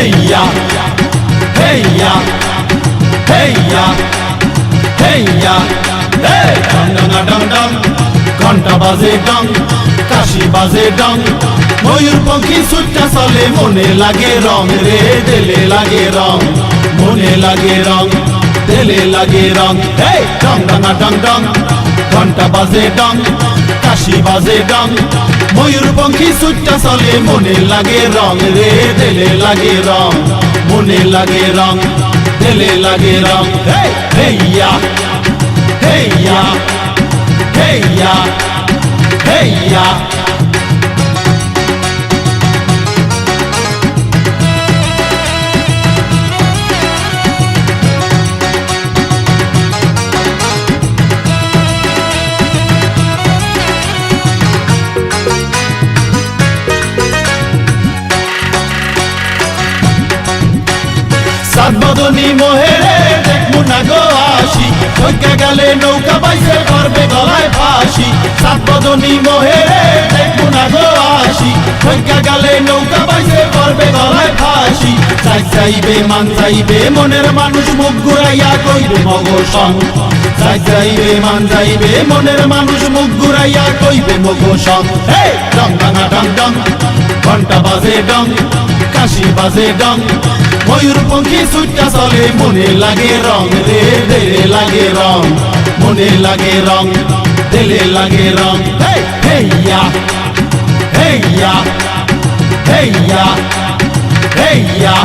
হেইয়া হেইয়া হেইয়া হেইয়া হে ডং ডং ডং ডং ঘন্টা বাজে ডং কাশি বাজে ডং ময়ূরপঙ্খী ছুট্টা চলে মনে লাগে রং রে দিলে লাগে রং মনে লাগে রং দিলে লাগে রং হে ডং ডং ডং ডং ঘন্টা বাজে ডং কাশি বাজে ডং ময়ূরপঙ্খী ছুট্টা চলে মনে লাগে রং রে দিলে লাগে রং মনে লাগে রং দিলে লাগে রং হে হেইয়া হেইয়া হেইয়া হেইয়া সাতবদনী মোহেরে দেখমু না গো আসি ঢোকা গেলে নৌকা বাইসে করবে গলায় ফাঁসি সাতবদনী মোহেরে দেখমু না গো আসি ঢোকা গেলে নৌকা বাইসে করবে গলায় ফাঁসি চাই চাইবে মান চাইবে মনের মানুষ মুখ ঘুরাইয়া কইবে মগ সং চাই চাইবে মান চাইবে মনের মানুষ মুখ ঘুরাইয়া কইবে মগ সং হে ডং ডং ডং ডং ঘন্টা বাজে ডং কাশি বাজে ডং ময়ূরপঙ্খী ছুট্টা চলে মনে লাগে রং রে দিলে লাগে রং মনে লাগে রং দিলে লাগে রং হেইয়া হেইয়া হেইয়া হেইয়া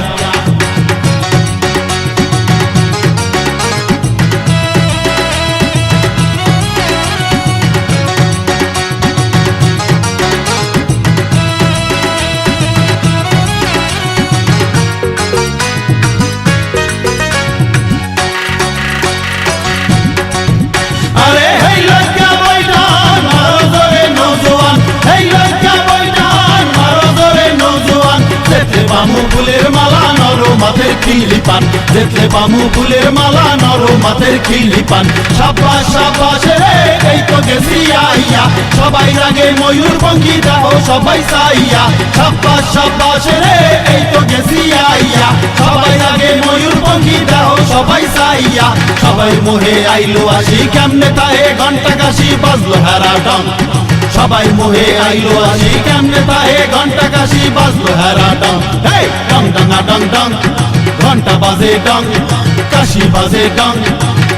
পামু ফুলের মালা নরো মাথের খিলি পান দেখলে পামু ফুলের মালা নরো মাথের খিলি পান সাবাস সাবাস রে এই তো গেছি আইয়া সবাই রাগে ময়ূরপঙ্খী দাও সবাই চাইয়া সাবাস সাবাস রে এই তো গেছি আইয়া সবাই রাগে ময়ূরপঙ্খী দাও সবাই চাইয়া সবাই মোহে আইলো আসি কেমনে তাহে ঘন্টা কাশি বাজলো হারা ডং সবাই মোহে আইলো আসি কেমনে তাহে ঘন্টা কাশি বাজলো হারা ডং হে ডং ডং ডং ডং ঘন্টা বাজে ডং কাশি বাজে ডং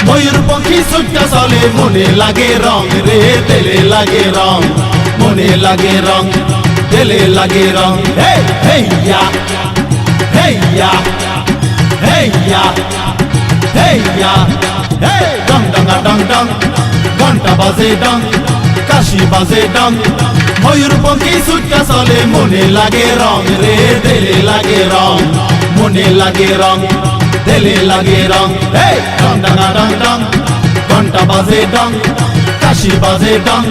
ময়ূরপঙ্খী ছুট্টা চলে মনে লাগে রং রে দিলে লাগে রং মনে লাগে রং দিলে লাগে রং হে হেইয়া হেইয়া হেইয়া হেইয়া হে ডং ডং ডং ডং ঘন্টা বাজে ডং কাশি বাজে ডং ময়ূরপঙ্খী ছুট্টা চলে মনে লাগে রং রে দিলে লাগে রং মনে লাগে রং দিলে লাগে রং হে ডং ডং ডং ডং ঘন্টা বাজে ডং কাশি বাজে ডং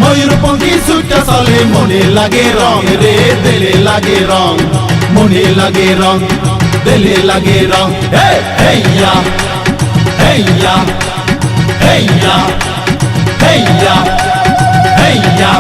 ময়ূরপঙ্খী ছুট্টা চলে মনে লাগে রং রে দিলে লাগে রং মনে লাগে রং দিলে লাগে রং হে হেইয়া হেইয়া হেইয়া হেইয়া হেইয়া